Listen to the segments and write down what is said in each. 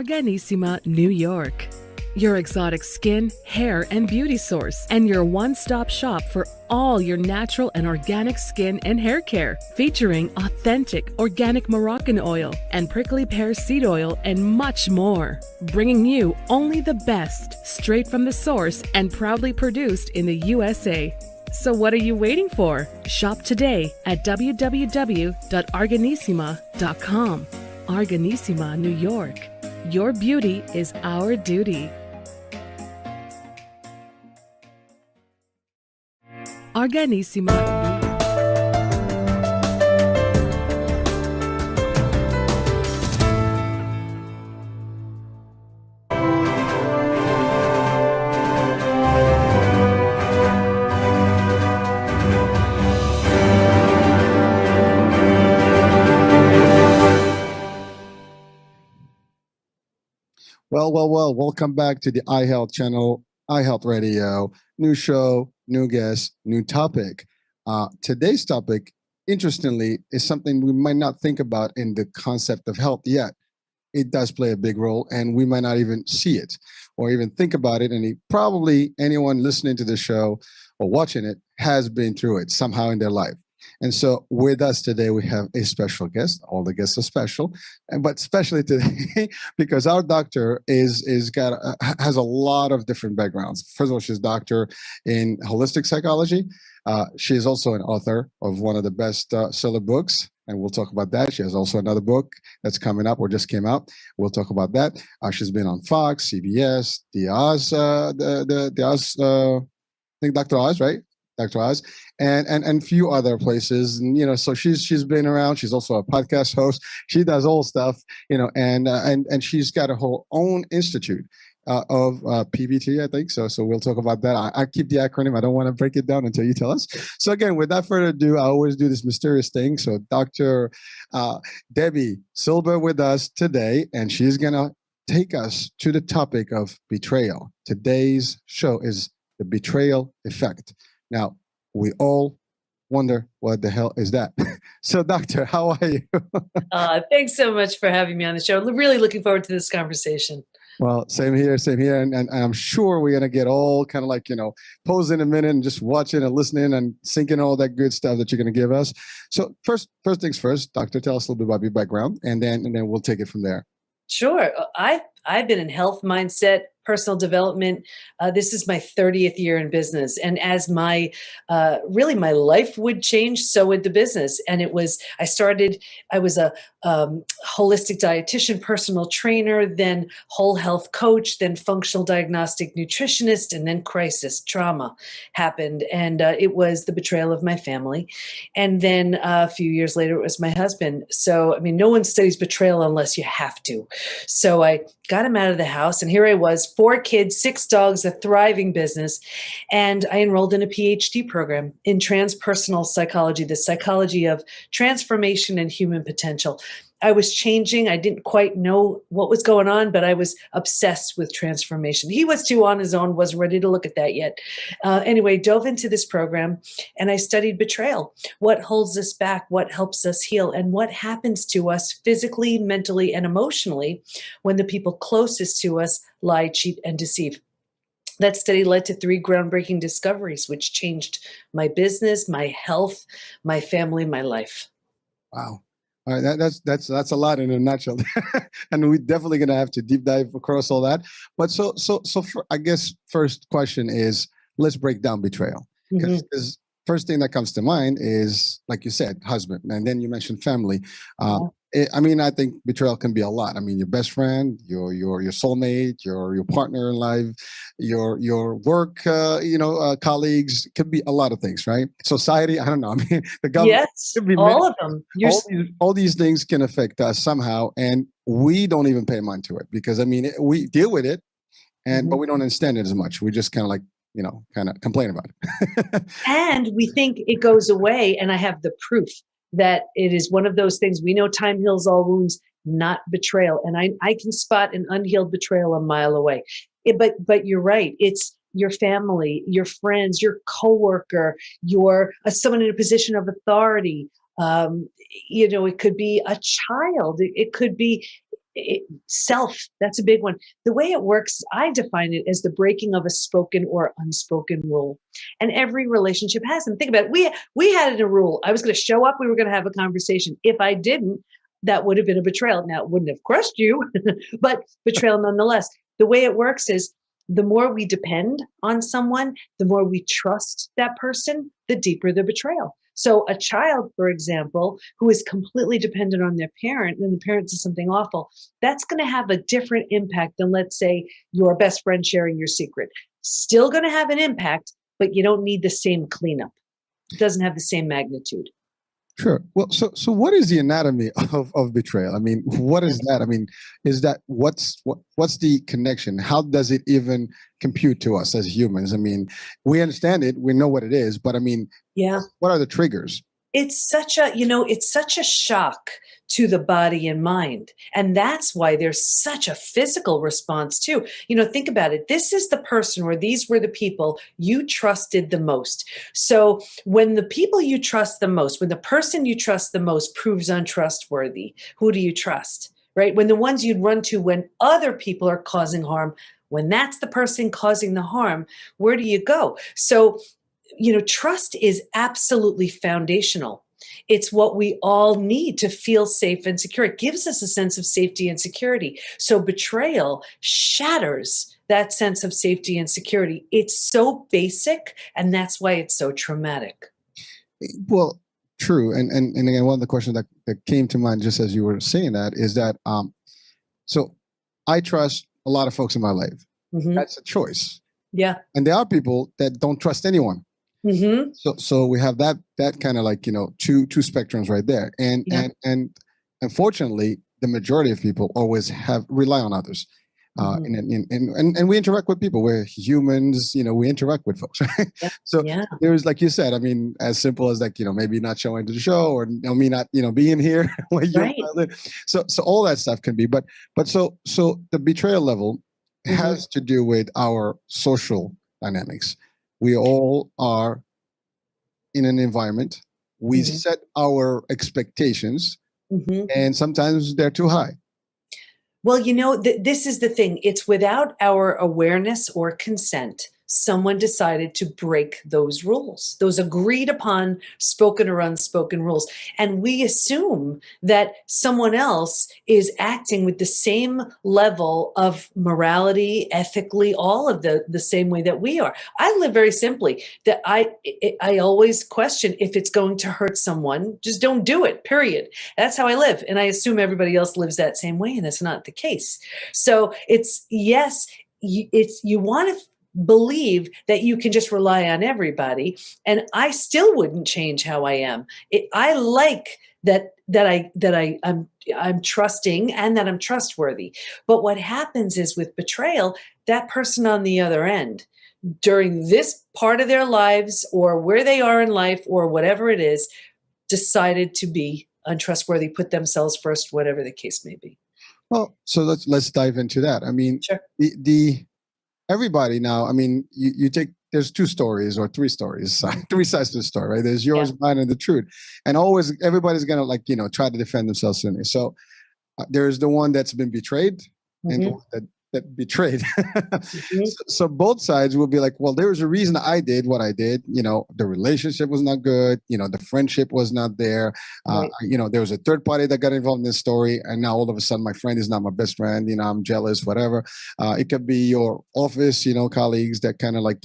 Organissima, New York. Your exotic skin, hair, and beauty source, and your one-stop shop for all your natural and organic skin and hair care, featuring authentic organic Moroccan oil and prickly pear seed oil and much more. Bringing you only the best, straight from the source and proudly produced in the USA. So what are you waiting for? Shop today at www.organissima.com. Organissima, New York. Your beauty is our duty. Organissima. Well, welcome back to the iHealth channel, iHealth Radio. New show, new guest, new topic. Today's topic, interestingly, is something we might not think about in the concept of health yet. It does play a big role, and we might not even see it or even think about it. And probably anyone listening to the show or watching it has been through it somehow in their life. And so with us today, we have a special guest. All the guests are special, but especially today because our doctor has a lot of different backgrounds. First of all, she's a doctor in holistic psychology. She is also an author of one of the best seller books, and we'll talk about that. She has also another book that's coming up or just came out. We'll talk about that. She's been on Fox, CBS, the Oz, the Oz, I think Dr. Oz, right? Dr. Oz, and few other places, and so she's been around. She's also a podcast host. She does all stuff, and she's got a whole own institute of PBT, I think. So we'll talk about that. I keep the acronym. I don't want to break it down until you tell us. So again, without further ado, I always do this mysterious thing. So Dr. Debi Silber with us today, and she's gonna take us to the topic of betrayal. Today's show is the betrayal effect. Now, we all wonder what the hell is that? So, doctor, how are you? Thanks so much for having me on the show. Really looking forward to this conversation. Well, same here. And I'm sure we're going to get all kind of like, pause in a minute and just watching and listening and sinking all that good stuff that you're going to give us. So first things first, doctor, tell us a little bit about your background, and then we'll take it from there. Sure. I've been in health mindset, personal development. This is my 30th year in business. And as my life would change, so would the business. And I was a holistic dietitian, personal trainer, then whole health coach, then functional diagnostic nutritionist, and then crisis trauma happened. And it was the betrayal of my family. And then a few years later, it was my husband. So, no one studies betrayal unless you have to. So I got him out of the house, and here I was, 4 kids, 6 dogs, a thriving business. And I enrolled in a PhD program in transpersonal psychology, the psychology of transformation and human potential. I was changing. I didn't quite know what was going on, but I was obsessed with transformation. He was too on his own, wasn't ready to look at that yet. Anyway, dove into this program, and I studied betrayal. What holds us back? What helps us heal? And what happens to us physically, mentally, and emotionally when the people closest to us lie, cheat, and deceive? That study led to 3 groundbreaking discoveries, which changed my business, my health, my family, my life. Wow. All right, that's a lot in a nutshell, and we're definitely going to have to deep dive across all that. But so I guess first question is, let's break down betrayal, because first thing that comes to mind is, like you said, husband, and then you mentioned family. I think betrayal can be a lot. Your best friend, your soulmate, your partner in life, your work, colleagues. Could be a lot of things, right? Society, I don't know. The government. Yes, could be all of them. All these things can affect us somehow, and we don't even pay mind to it because we deal with it, but we don't understand it as much. We just kind of complain about it. And we think it goes away, and I have the proof that it is one of those things. We know time heals all wounds, not betrayal. And I can spot an unhealed betrayal a mile away. But you're right. It's your family, your friends, your coworker, your someone in a position of authority. It could be a child. It could be Self, that's a big one. The way it works, I define it as the breaking of a spoken or unspoken rule. And every relationship has them. Think about it. We had a rule. I was going to show up. We were going to have a conversation. If I didn't, that would have been a betrayal. Now, it wouldn't have crushed you, but betrayal nonetheless. The way it works is the more we depend on someone, the more we trust that person, the deeper the betrayal. So a child, for example, who is completely dependent on their parent and the parent does something awful, that's going to have a different impact than, let's say, your best friend sharing your secret. Still going to have an impact, but you don't need the same cleanup. It doesn't have the same magnitude. Sure. Well, so what is the anatomy of betrayal? I mean, what is that? I mean, is that what's the connection? How does it even compute to us as humans? I mean, we understand it, we know what it is, but I mean, yeah, what are the triggers? It's such a, it's such a shock to the body and mind. And that's why there's such a physical response too. Think about it. This is the person, or these were the people you trusted the most. So when the people you trust the most, when the person you trust the most proves untrustworthy, who do you trust? Right? When the ones you'd run to when other people are causing harm, when that's the person causing the harm, where do you go? So trust is absolutely foundational. It's what we all need to feel safe and secure. It gives us a sense of safety and security. So betrayal shatters that sense of safety and security. It's so basic, and that's why it's so traumatic. Well, true. And again, one of the questions that came to mind just as you were saying that is that so I trust a lot of folks in my life. Mm-hmm. That's a choice. Yeah. And there are people that don't trust anyone. Mm-hmm. So we have that kind of like, two spectrums right there. And unfortunately, the majority of people always rely on others. And we interact with people. We're humans, we interact with folks, right? Yeah. So there's, like you said, I mean, as simple as like, maybe not showing to the show, or me not, being here. Right. So all that stuff can be, but so the betrayal level has to do with our social dynamics. We all are in an environment. We set our expectations, and sometimes they're too high. Well, this is the thing. It's without our awareness or consent. Someone decided to break those rules, those agreed upon spoken or unspoken rules. And we assume that someone else is acting with the same level of morality, ethically, all of the same way that we are. I live very simply, that I always question, if it's going to hurt someone, just don't do it, period. That's how I live. And I assume everybody else lives that same way, and that's not the case. So you want to believe that you can just rely on everybody, and I still wouldn't change how I am. I like that I'm trusting and that I'm trustworthy. But what happens is, with betrayal, that person on the other end, during this part of their lives, or where they are in life, or whatever it is, decided to be untrustworthy, put themselves first, whatever the case may be. Well, so let's dive into that. I mean, sure. Everybody now, I mean, you take, there's two stories or three stories, three sides to the story, right? There's yours, mine, and the truth. And always, everybody's going to, try to defend themselves in it. So there's the one that's been betrayed and the one that betrayed. So both sides will be like, well, there was a reason I did what I did. The relationship was not good. The friendship was not there. Right. There was a third party that got involved in this story. And now all of a sudden my friend is not my best friend. I'm jealous, whatever. It could be your office, colleagues that kind of like,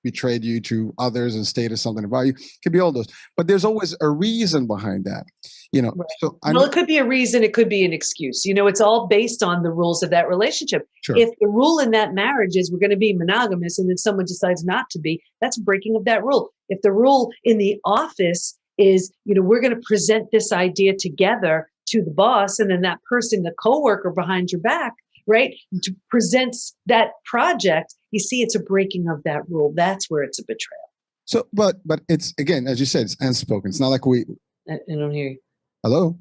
betrayed you to others and stated something about you. It could be all those. But there's always a reason behind that. Right. So it could be a reason, it could be an excuse. It's all based on the rules of that relationship. Sure. If the rule in that marriage is we're going to be monogamous, and then someone decides not to be, that's a breaking of that rule. If the rule in the office is, we're going to present this idea together to the boss, and then that person, the coworker behind your back, right, presents that project, you see, it's a breaking of that rule. That's where it's a betrayal. So, but it's, again, as you said, it's unspoken. It's not like I don't hear you. Hello?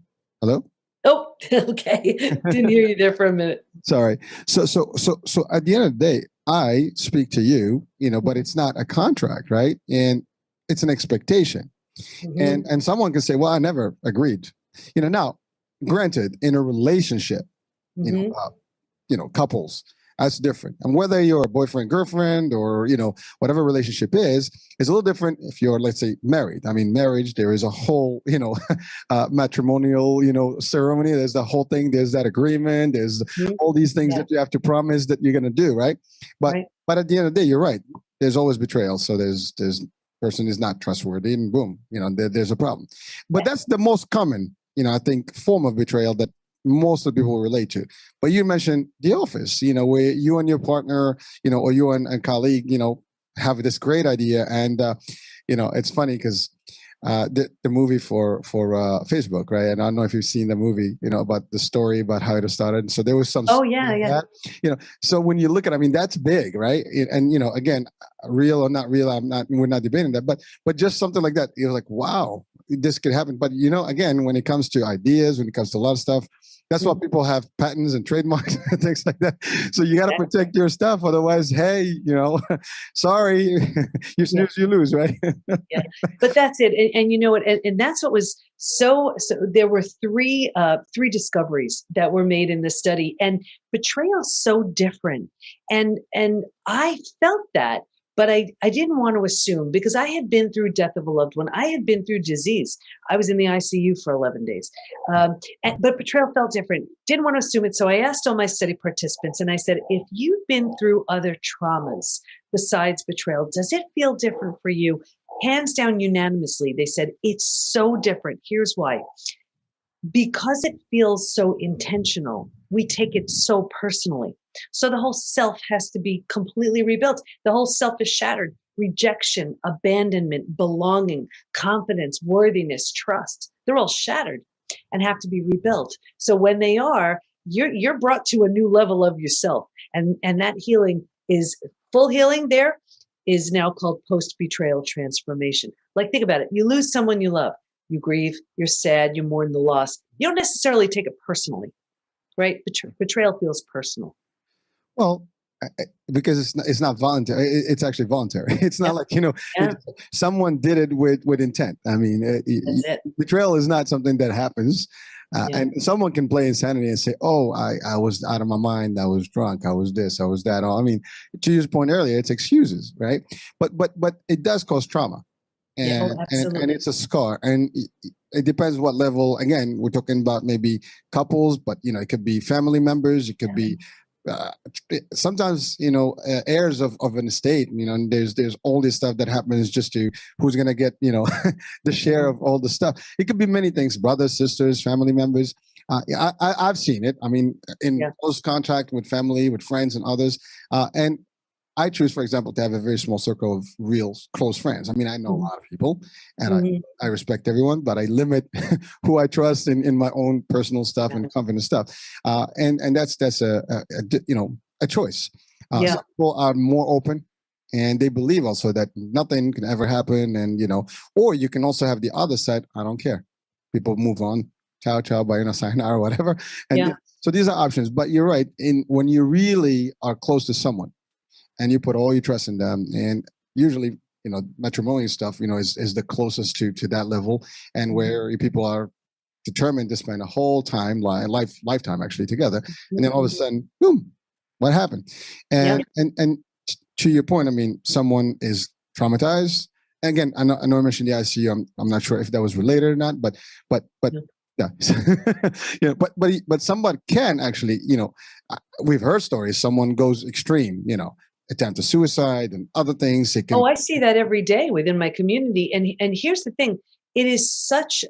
Oh, okay. Didn't hear you there for a minute. Sorry. So at the end of the day, I speak to you, but it's not a contract, right? And it's an expectation. And someone can say, well, I never agreed. Now, granted, in a relationship, Mhm. Couples. That's different. And whether you're a boyfriend, girlfriend, or whatever relationship is a little different if you're, let's say, married. I mean, marriage, there is a whole, matrimonial, ceremony. There's the whole thing. There's that agreement. There's Mhm. all these things Yeah. that you have to promise that you're going to do, right? But Right. but at the end of the day, you're right. There's always betrayal. So there's person is not trustworthy, and boom, there's a problem. But that's the most common, I think, form of betrayal that most of the people relate to. But you mentioned the office, where you and your partner, or you and a colleague, have this great idea, and it's funny because the movie for Facebook, right? And I don't know if you've seen the movie, about the story about how it started. So there was some Oh, story yeah, of yeah. that, So when you look at, I mean, that's big, right? And again, real or not real, we're not debating that, but just something like that, you're like, wow, this could happen. But again, when it comes to ideas, when it comes to a lot of stuff, that's why people have patents and trademarks and things like that. So you got to protect your stuff. Otherwise, hey, sorry, you snooze, you lose, right? Yeah, but that's it. And you know what? And that's what was so. There were three discoveries that were made in this study, and betrayal is so different. And I felt that, but I didn't want to assume because I had been through death of a loved one. I had been through disease. I was in the ICU for 11 days. But betrayal felt different. Didn't want to assume it. So I asked all my study participants, and I said, if you've been through other traumas besides betrayal, does it feel different for you? Hands down, unanimously, they said, it's so different. Here's why. Because it feels so intentional, we take it so personally. So the whole self has to be completely rebuilt. The whole self is shattered. Rejection, abandonment, belonging, confidence, worthiness, trust, they're all shattered and have to be rebuilt. So when they are, you're brought to a new level of yourself. And that healing is full healing there is now called post-betrayal transformation. Like, think about it. You lose someone you love. You grieve, you're sad, you mourn the loss. You don't necessarily take it personally, right? Betrayal feels personal. Well, because it's not voluntary. It's actually voluntary. It's not Yeah. like Yeah. someone did it with intent. I mean, That's it. betrayal is not something that happens, Yeah. and someone can play insanity and say, "Oh, I was out of my mind. I was drunk. I was this. I was that." I mean, to your point earlier, it's excuses, right? But it does cause trauma, Yeah. Oh, and absolutely. it's a scar, and it depends what level. Again, we're talking about maybe couples, but it could be family members. It could be uh, sometimes heirs of an estate. And there's all this stuff that happens just to who's gonna get the share of all the stuff. It could be many things: brothers, sisters, family members. I've seen it. I mean, in Yeah. close contact with family, with friends, and others, and I choose, for example, to have a very small circle of real close friends. I mean, I know a Mhm. lot of people, and Mhm. I respect everyone, but I limit who I trust in my own personal stuff Yeah. and confidence stuff. And that's a choice. Yeah. Some people are more open, and they believe also that nothing can ever happen, and or you can also have the other side. I don't care. People move on. Ciao, ciao, bye, sayonara, or whatever. And Yeah. so these are options. But you're right. When you really are close to someone and you put all your trust in them, and usually matrimonial stuff is the closest to that level, and where people are determined to spend a whole lifetime actually together, and then all of a sudden, boom, what happened? Yeah. And to your point, I mean, someone is traumatized. And again, I know I mentioned the ICU. I'm not sure if that was related or not, but Yeah. yeah. But someone can actually, we've heard stories. Someone goes extreme, attempt to suicide and other things. It can. Oh, I see that every day within my community. And here's the thing. It's such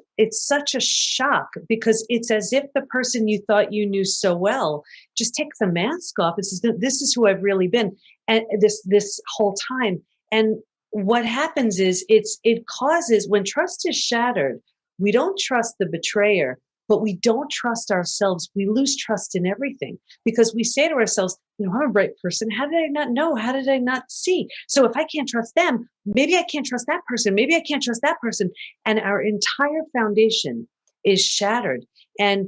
a shock because it's as if the person you thought you knew so well just takes the mask off. This is who I've really been, and this whole time. And what happens is it causes, when trust is shattered, we don't trust the betrayer, but we don't trust ourselves. We lose trust in everything because we say to ourselves, I'm a bright person. How did I not know? How did I not see? So if I can't trust them, maybe I can't trust that person. Maybe I can't trust that person. And our entire foundation is shattered. And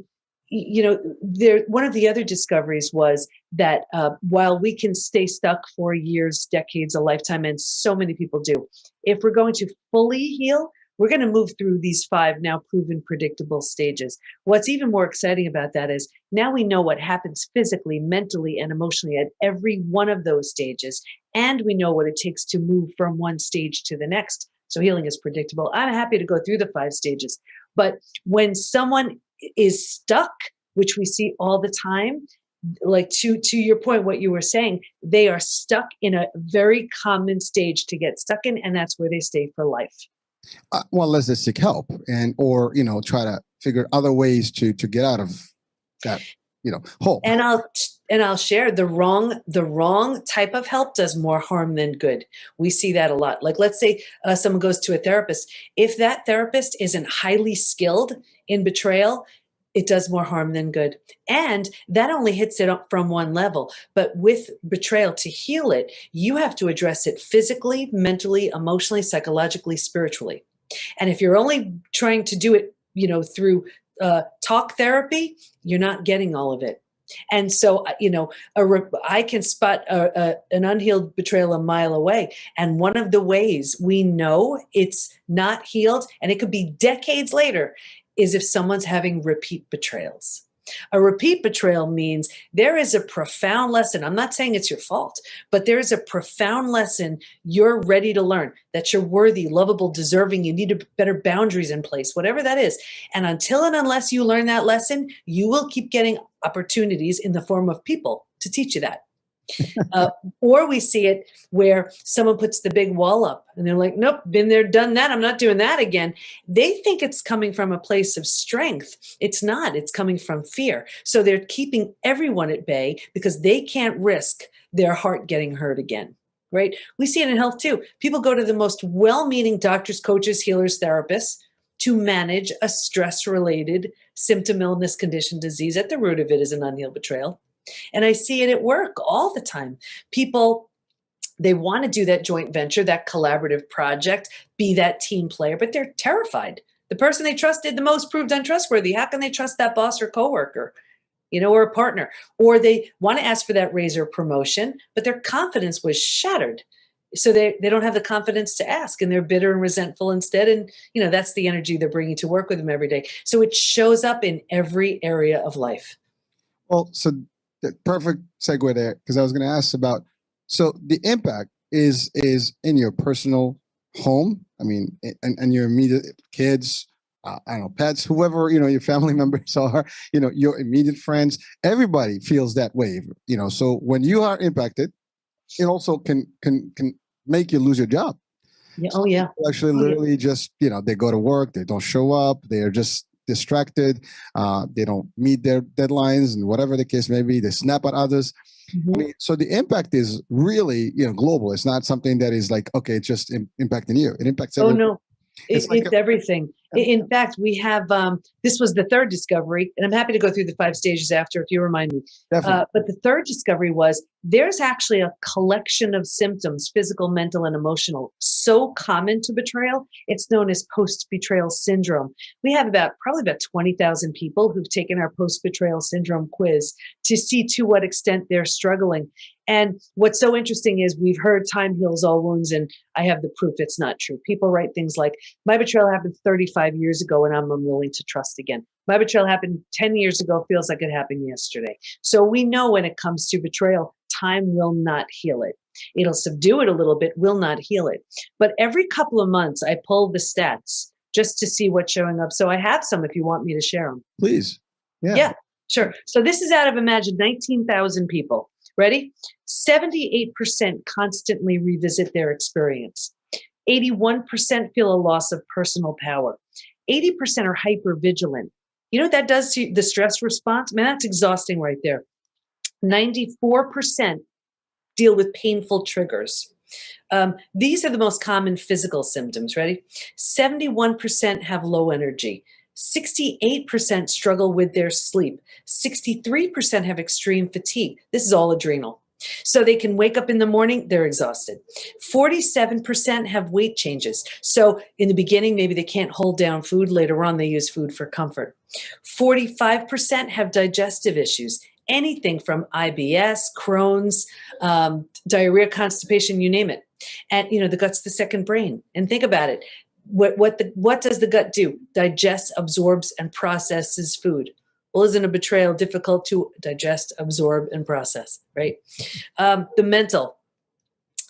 one of the other discoveries was that while we can stay stuck for years, decades, a lifetime, and so many people do, if we're going to fully heal, We're going to move through these 5 now proven predictable stages. What's even more exciting about that is now we know what happens physically, mentally, and emotionally at every one of those stages. And we know what it takes to move from one stage to the next. So healing is predictable. I'm happy to go through the 5 stages. But when someone is stuck, which we see all the time, like to your point, what you were saying, they are stuck in a very common stage to get stuck in, and that's where they stay for life. Well, let's just seek help or try to figure other ways to get out of that hole. And I'll share the wrong type of help does more harm than good. We see that a lot. Like, let's say someone goes to a therapist. If that therapist isn't highly skilled in betrayal, it does more harm than good. And that only hits it up from one level. But with betrayal, to heal it, you have to address it physically, mentally, emotionally, psychologically, spiritually. And if you're only trying to do it, through talk therapy, you're not getting all of it. And so, I can spot an unhealed betrayal a mile away. And one of the ways we know it's not healed, and it could be decades later, is if someone's having repeat betrayals. A repeat betrayal means there is a profound lesson. I'm not saying it's your fault, but there is a profound lesson you're ready to learn, that you're worthy, lovable, deserving, you need better boundaries in place, whatever that is. And until and unless you learn that lesson, you will keep getting opportunities in the form of people to teach you that. Or we see it where someone puts the big wall up and they're like, nope, been there, done that. I'm not doing that again. They think it's coming from a place of strength. It's not. It's coming from fear. So they're keeping everyone at bay because they can't risk their heart getting hurt again. Right? We see it in health too. People go to the most well-meaning doctors, coaches, healers, therapists to manage a stress-related symptom, illness, condition, disease. At the root of it is an unhealed betrayal. And I see it at work all the time. People, they want to do that joint venture, that collaborative project, be that team player, but they're terrified. The person they trusted the most proved untrustworthy. How can they trust that boss or coworker, or a partner? Or they want to ask for that raise or promotion, but their confidence was shattered. So they don't have the confidence to ask, and they're bitter and resentful instead. And, that's the energy they're bringing to work with them every day. So it shows up in every area of life. Well, so the perfect segue there, because I was going to ask about, so the impact is in your personal home. I mean, and your immediate kids, I don't know, pets, whoever, your family members are, your immediate friends, everybody feels that wave, so when you are impacted, it also can make you lose your job. Yeah. Oh yeah. Actually, literally just, they go to work, they don't show up, they're just distracted, they don't meet their deadlines, and whatever the case may be, they snap at others. Mm-hmm. I mean, so the impact is really, global. It's not something that is like, okay, it's just impacting you. It impacts everyone. Oh no, it's everything. In fact, we have, this was the 3rd discovery, and I'm happy to go through the 5 stages after if you remind me. Definitely. But the 3rd discovery was there's actually a collection of symptoms, physical, mental, and emotional, so common to betrayal. It's known as post-betrayal syndrome. We have probably about 20,000 people who've taken our post-betrayal syndrome quiz to see to what extent they're struggling. And what's so interesting is we've heard time heals all wounds, and I have the proof it's not true. People write things like, my betrayal happened 35 years ago and I'm unwilling to trust again. My betrayal happened 10 years ago, feels like it happened yesterday. So we know when it comes to betrayal, time will not heal it. It'll subdue it a little bit, will not heal it. But every couple of months, I pull the stats just to see what's showing up. So I have some if you want me to share them. Please. Yeah, sure. So this is out of, imagine, 19,000 people. Ready? 78% constantly revisit their experience. 81% feel a loss of personal power. 80% are hypervigilant. You know what that does to the stress response? Man, that's exhausting right there. 94% deal with painful triggers. These are the most common physical symptoms. Ready? 71% have low energy. 68% struggle with their sleep. 63% have extreme fatigue. This is all adrenal. So they can wake up in the morning, they're exhausted. 47% have weight changes. So in the beginning, maybe they can't hold down food. Later on, they use food for comfort. 45% have digestive issues. Anything from IBS, Crohn's, diarrhea, constipation, you name it. And, the gut's the second brain. And think about it. what does the gut do? Digests, absorbs, and processes food. Well, isn't a betrayal difficult to digest, absorb, and process, right? The mental.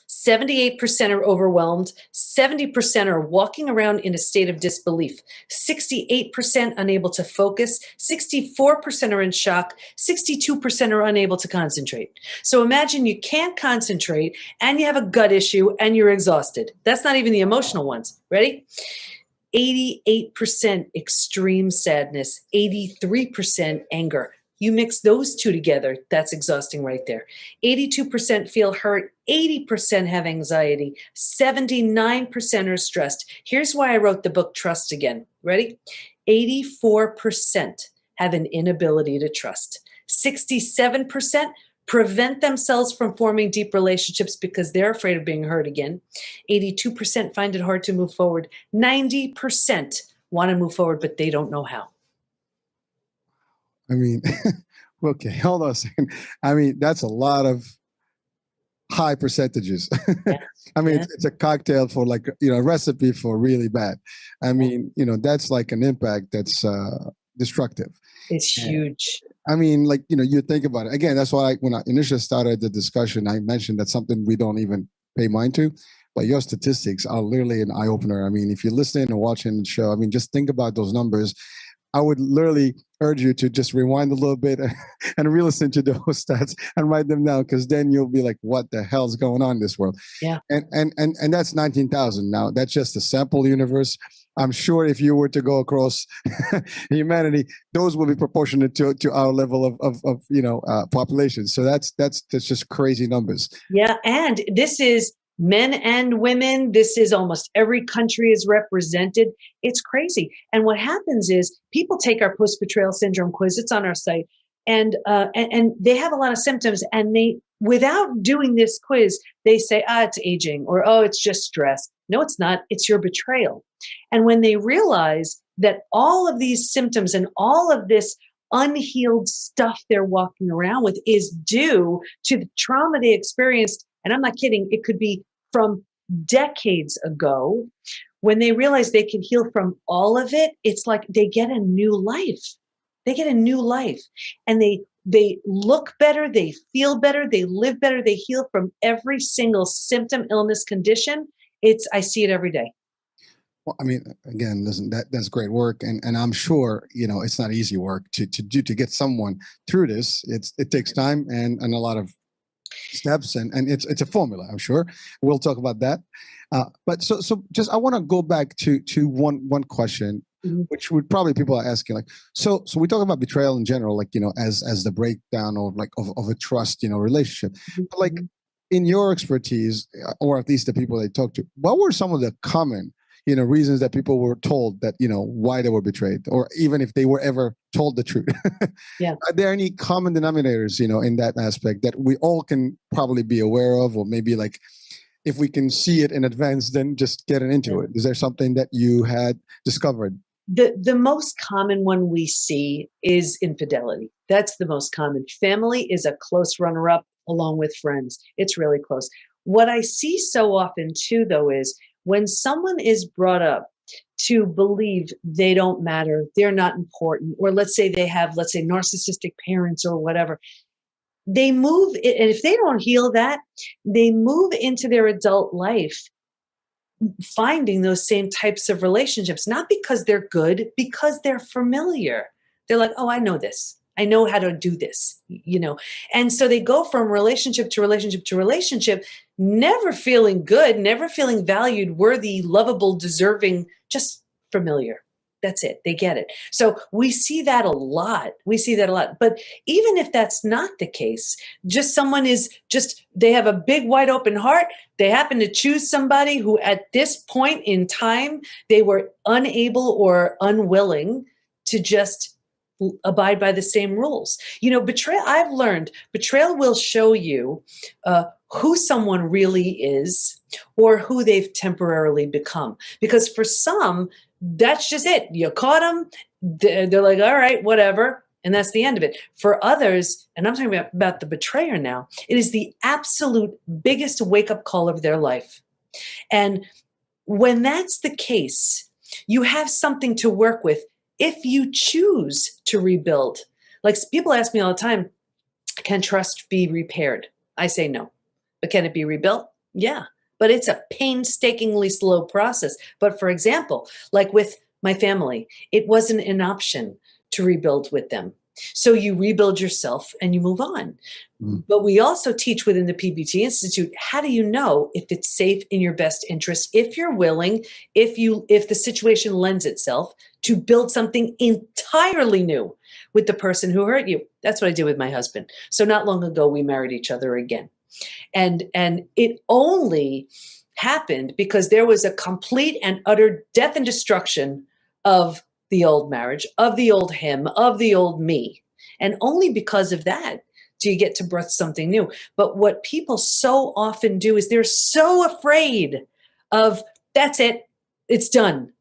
78% are overwhelmed. 70% are walking around in a state of disbelief. 68% unable to focus. 64% are in shock. 62% are unable to concentrate. So imagine you can't concentrate and you have a gut issue and you're exhausted. That's not even the emotional ones. Ready? 88% extreme sadness. 83% anger. You mix those two together, that's exhausting right there. 82% feel hurt, 80% have anxiety, 79% are stressed. Here's why I wrote the book Trust Again. Ready? 84% have an inability to trust. 67% prevent themselves from forming deep relationships because they're afraid of being hurt again. 82% find it hard to move forward. 90% want to move forward, but they don't know how. I mean, okay, hold on a second. I mean, that's a lot of high percentages. Yeah. I mean, Yeah. it's a cocktail for like, a recipe for really bad. I mean, that's like an impact that's destructive. It's And, huge. I mean, like, you think about it. Again, that's why when I initially started the discussion, I mentioned that's something we don't even pay mind to. But your statistics are literally an eye opener. I mean, if you're listening and watching the show, I mean, just think about those numbers. I would literally urge you to just rewind a little bit and re-listen to those stats and write them down, because then you'll be like, what the hell's going on in this world? Yeah. And that's 19,000. Now, that's just a sample universe. I'm sure if you were to go across humanity, those will be proportionate to our level of population. So that's just crazy numbers. Yeah. And this is men and women. This is almost every country is represented. It's crazy. And what happens is people take our post-betrayal syndrome quiz. It's on our site. And they have a lot of symptoms. And without doing this quiz, they say, it's aging, or, oh, it's just stress. No, it's not. It's your betrayal. And when they realize that all of these symptoms and all of this unhealed stuff they're walking around with is due to the trauma they experienced, and I'm not kidding, it could be from decades ago, when they realize they can heal from all of it, it's like they get a new life. They get a new life. And they look better, they feel better, they live better, they heal from every single symptom, illness, condition. I see it every day. Well, I mean, again, listen, that's great work, and I'm sure it's not easy work to get someone through this. It takes time and a lot of steps, and it's a formula. I'm sure we'll talk about that. But so just I want to go back to one question, Mm-hmm. which would probably people are asking, like, so we talk about betrayal in general, like as the breakdown of a trust relationship, Mm-hmm. but like in your expertise, or at least the people they talk to, what were some of the common reasons that people were told that, why they were betrayed, or even if they were ever told the truth? Yeah. Are there any common denominators, in that aspect that we all can probably be aware of, or maybe like if we can see it in advance, then just getting into it? Is there something that you had discovered? The most common one we see is infidelity. That's the most common. Family is a close runner-up along with friends. It's really close. What I see so often too, though, is when someone is brought up to believe they don't matter, they're not important, or let's say they have, narcissistic parents or whatever, they move, and if they don't heal that, they move into their adult life finding those same types of relationships, not because they're good, because they're familiar. They're like, oh, I know this. I know how to do this, And so they go from relationship to relationship to relationship, never feeling good, never feeling valued, worthy, lovable, deserving, just familiar. That's it. They get it. So we see that a lot. But even if that's not the case, just someone they have a big wide open heart. They happen to choose somebody who at this point in time, they were unable or unwilling to just abide by the same rules. Betrayal, I've learned, betrayal will show you who someone really is or who they've temporarily become. Because for some, that's just it. You caught them. They're like, all right, whatever. And that's the end of it. For others, and I'm talking about the betrayer now, it is the absolute biggest wake-up call of their life. And when that's the case, you have something to work with if you choose to rebuild. Like people ask me all the time, can trust be repaired? I say no. But can it be rebuilt? Yeah. But it's a painstakingly slow process. But for example, like with my family, it wasn't an option to rebuild with them. So you rebuild yourself and you move on. But we also teach within the PBT Institute, how do you know if it's safe in your best interest, if you're willing, if the situation lends itself to build something entirely new with the person who hurt you? That's what I did with my husband. So not long ago, we married each other again. And it only happened because there was a complete and utter death and destruction of the old marriage, of the old him, of the old me. And only because of that do you get to birth something new. But what people so often do is they're so afraid of, that's it, it's done,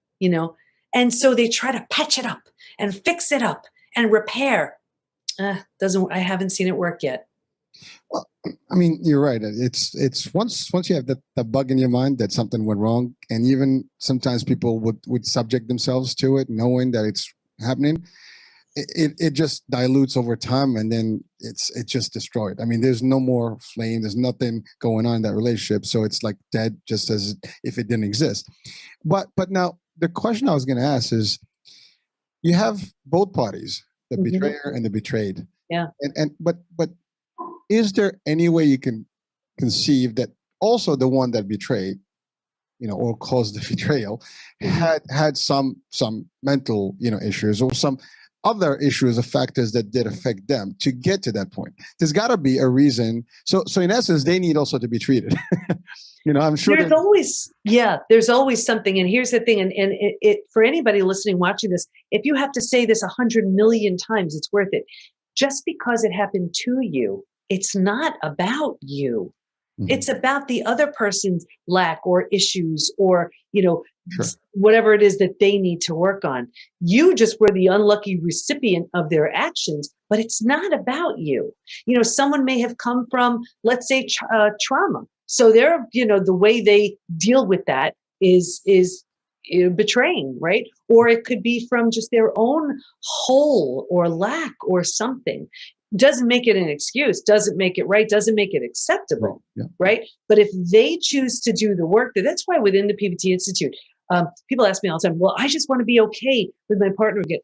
and so they try to patch it up and fix it up and repair. I haven't seen it work yet. Well, I mean, you're right. It's once you have the bug in your mind that something went wrong, and even sometimes people would subject themselves to it, knowing that it's happening. It just dilutes over time, and then it's just destroyed. I mean, there's no more flame. There's nothing going on in that relationship, so it's like dead, just as if it didn't exist. But now the question I was going to ask is, you have both parties, the betrayer and the betrayed. Yeah. But is there any way you can conceive that also the one that betrayed, or caused the betrayal, had some mental, issues or some other issues or factors that did affect them to get to that point? There's got to be a reason. So in essence, they need also to be treated. I'm sure there's always something. And here's the thing. And it for anybody listening, watching this, if you have to say this 100 million times, it's worth it. Just because it happened to you, it's not about you. It's about the other person's lack or issues or, whatever it is that they need to work on. You just were the unlucky recipient of their actions, but it's not about you. Someone may have come from, let's say, trauma. So they're, the way they deal with that is betraying, right? Or it could be from just their own hole or lack or something. Doesn't make it an excuse, doesn't make it right, doesn't make it acceptable, right? But if they choose to do the work, that's why within the PBT Institute, people ask me all the time, well, I just want to be okay with my partner again.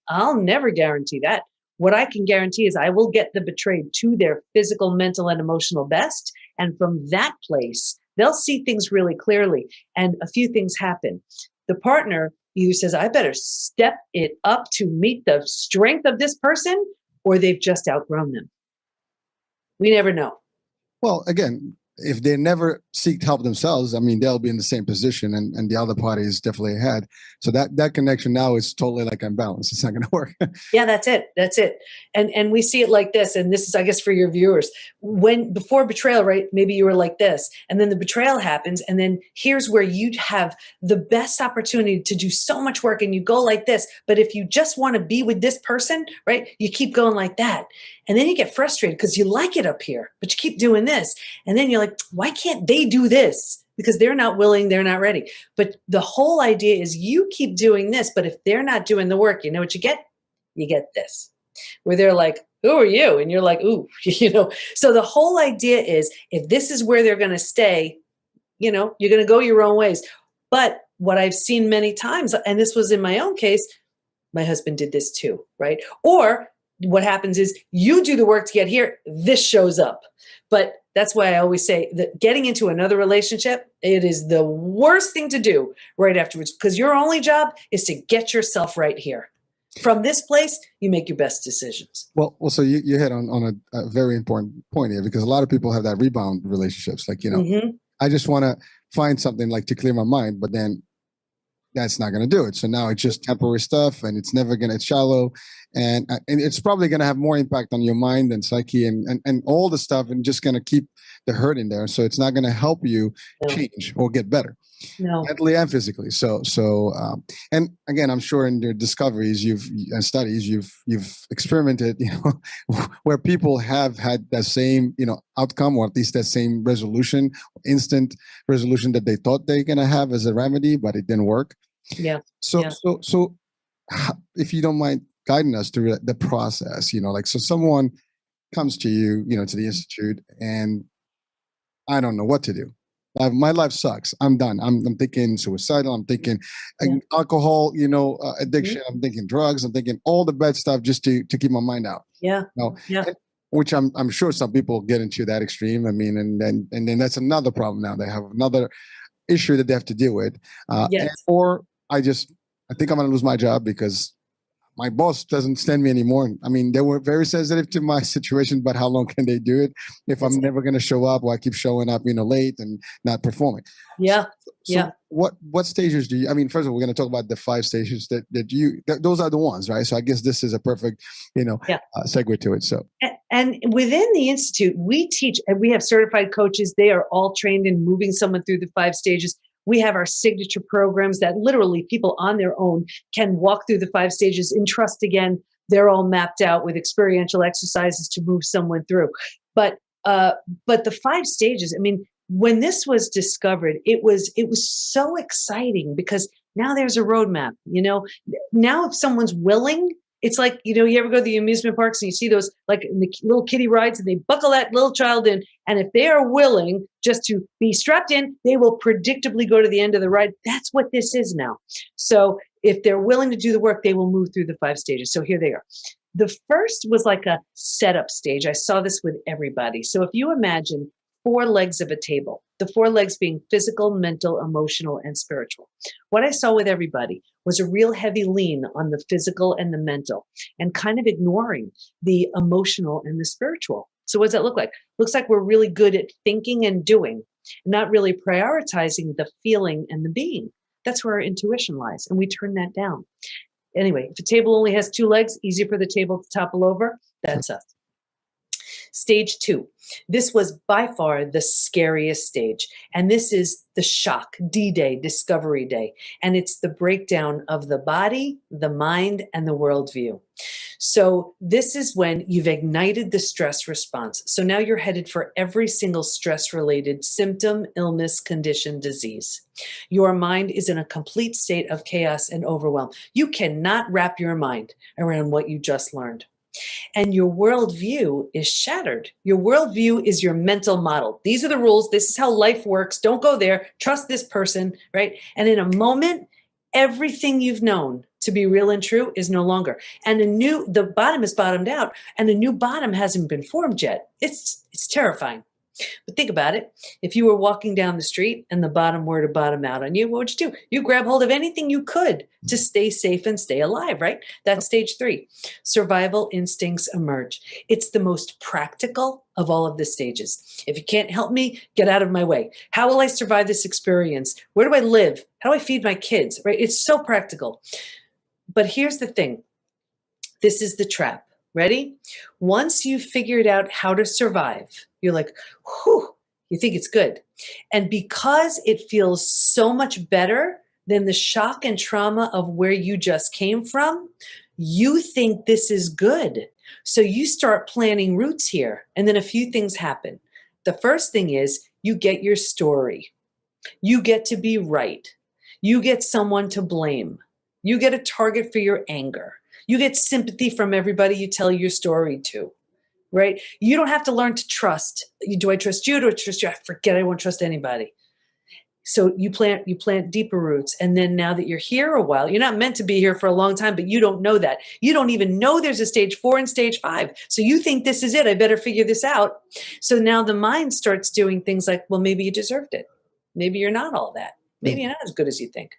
I'll never guarantee that. What I can guarantee is I will get the betrayed to their physical, mental, and emotional best. And from that place, they'll see things really clearly. And a few things happen. The partner either says, I better step it up to meet the strength of this person, or they've just outgrown them. We never know. Well, again, if they never seek help themselves, I mean, they'll be in the same position, and the other party is definitely ahead. So that connection now is totally like unbalanced. It's not going to work. Yeah, that's it. And we see it like this. And this is, I guess, for your viewers. Before betrayal, right? Maybe you were like this, and then the betrayal happens, and then here's where you have the best opportunity to do so much work, and you go like this. But if you just want to be with this person, right? You keep going like that. And then you get frustrated because you like it up here, but you keep doing this. And then you're like, why can't they do this? Because they're not willing, they're not ready. But the whole idea is you keep doing this, but if they're not doing the work, you know what you get? You get this, where they're like, who are you? And you're like, ooh, So the whole idea is if this is where they're going to stay, you're going to go your own ways. But what I've seen many times, and this was in my own case, my husband did this too, right? Or what happens is you do the work to get here, this shows up. But that's why I always say that getting into another relationship, it is the worst thing to do right afterwards, because your only job is to get yourself right here. From this place, you make your best decisions. Well, so you hit on a very important point here, because a lot of people have that rebound relationships. Like, I just want to find something like to clear my mind, but then that's not going to do it. So now it's just temporary stuff, and it's never going to, it's shallow, and it's probably going to have more impact on your mind and psyche and all the stuff, and just going to keep the hurt in there. So it's not going to help you change or get better. No. mentally and physically. And again, I'm sure in your discoveries, and studies, you've experimented, where people have had that same, outcome, or at least that same resolution, instant resolution that they thought they're gonna have as a remedy, but it didn't work. Yeah. So, Yeah. if you don't mind guiding us through the process, so someone comes to you, to the institute, and I don't know what to do. My life sucks. I'm done. I'm thinking suicidal. I'm thinking Yeah. alcohol, Mhm. addiction. I'm thinking drugs. I'm thinking all the bad stuff just to keep my mind out. Yeah. No, Yeah. which I'm sure some people get into that extreme. I mean, and then that's another problem. Now they have another issue that they have to deal with, Yes. or I think I'm going to lose my job because my boss doesn't stand me anymore. I mean, they were very sensitive to my situation, but how long can they do it if That's I'm it. never going to show up, or I keep showing up, late and not performing? Yeah. So Yeah. what stages do you? I mean, first of all, we're going to talk about the 5 stages those are the ones, right? So I guess this is a perfect, Yeah. segue to it. So And within the Institute, we teach, and we have certified coaches. They are all trained in moving someone through the 5 stages. We have our signature programs that literally people on their own can walk through the 5 stages in trust again. They're all mapped out with experiential exercises to move someone through. But the 5 stages, I mean, when this was discovered, it was so exciting because now there's a roadmap. Now if someone's willing, it's like, you ever go to the amusement parks and you see those like the little kiddie rides and they buckle that little child in. And if they are willing just to be strapped in, they will predictably go to the end of the ride. That's what this is now. So if they're willing to do the work, they will move through the 5 stages. So here they are. The first was like a setup stage. I saw this with everybody. So if you imagine 4 legs of a table, the 4 legs being physical, mental, emotional, and spiritual. What I saw with everybody was a real heavy lean on the physical and the mental and kind of ignoring the emotional and the spiritual. So what does that look like? Looks like we're really good at thinking and doing, not really prioritizing the feeling and the being. That's where our intuition lies, and we turn that down. Anyway, if a table only has 2 legs, easy for the table to topple over, that's us. Stage 2. This was by far the scariest stage. And this is the shock, D-Day, Discovery Day. And it's the breakdown of the body, the mind, and the worldview. So this is when you've ignited the stress response. So now you're headed for every single stress-related symptom, illness, condition, disease. Your mind is in a complete state of chaos and overwhelm. You cannot wrap your mind around what you just learned. And your worldview is shattered. Your worldview is your mental model. These are the rules. This is how life works. Don't go there. Trust this person, right? And in a moment, everything you've known to be real and true is no longer. And the bottom is bottomed out, and a new bottom hasn't been formed yet. It's terrifying. But think about it. If you were walking down the street and the bottom were to bottom out on you, what would you do? You grab hold of anything you could to stay safe and stay alive, right? That's stage 3. Survival instincts emerge. It's the most practical of all of the stages. If you can't help me, get out of my way. How will I survive this experience? Where do I live? How do I feed my kids, right? It's so practical. But here's the thing. This is the trap. Ready? Once you've figured out how to survive, you're like, whew, you think it's good. And because it feels so much better than the shock and trauma of where you just came from, you think this is good. So you start planning routes here. And then a few things happen. The first thing is you get your story. You get to be right. You get someone to blame. You get a target for your anger. You get sympathy from everybody you tell your story to, right? You don't have to learn to trust. Do I trust you? Do I trust you? I forget I won't trust anybody. So you plant deeper roots. And then now that you're here a while, you're not meant to be here for a long time, but you don't know that. You don't even know there's a stage 4 and stage 5. So you think this is it. I better figure this out. So now the mind starts doing things like, well, maybe you deserved it. Maybe you're not all that. Maybe you're not as good as you think.